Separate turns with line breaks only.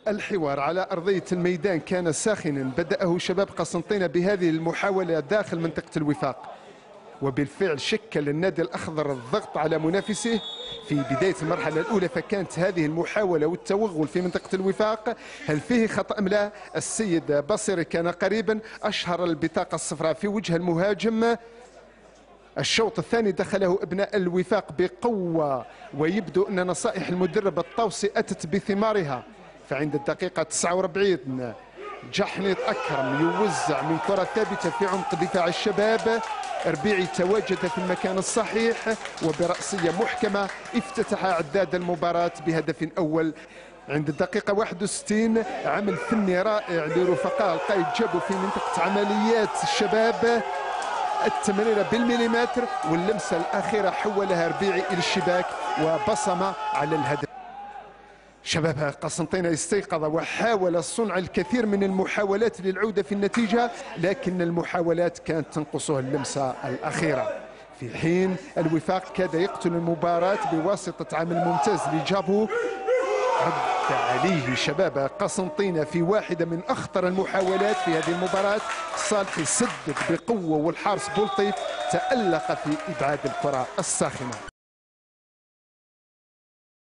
الحوار على أرضية الميدان كان ساخنا، بدأه شباب قسنطينة بهذه المحاولة داخل منطقة الوفاق، وبالفعل شكل النادي الأخضر الضغط على منافسه في بداية المرحلة الأولى. فكانت هذه المحاولة والتوغل في منطقة الوفاق، هل فيه خطأ أم لا؟ السيد بصري كان قريبا، أشهر البطاقة الصفراء في وجه المهاجم. الشوط الثاني دخله ابناء الوفاق بقوة، ويبدو أن نصائح المدرب الطوسي أتت بثمارها. فعند الدقيقة 49 جحنط أكرم يوزع من كرة ثابتة في عمق دفاع الشباب، ربيعي تواجد في المكان الصحيح وبرأسية محكمة افتتح عداد المباراة بهدف أول. عند الدقيقة 61 عمل فني رائع لرفقاء القائد، جابوا في منطقة عمليات الشباب التمريرة بالمليمتر، واللمسة الأخيرة حولها ربيعي إلى الشباك وبصم على الهدف. شباب قسنطينة استيقظ وحاول صنع الكثير من المحاولات للعودة في النتيجة، لكن المحاولات كانت تنقصها اللمسة الأخيرة. في حين الوفاق كاد يقتل المباراة بواسطة عمل ممتاز لجابو، رد عليه شباب قسنطينة في واحدة من أخطر المحاولات في هذه المباراة. صالحي سدد بقوة والحارس بولطيف تألق في إبعاد الكرة الساخنة.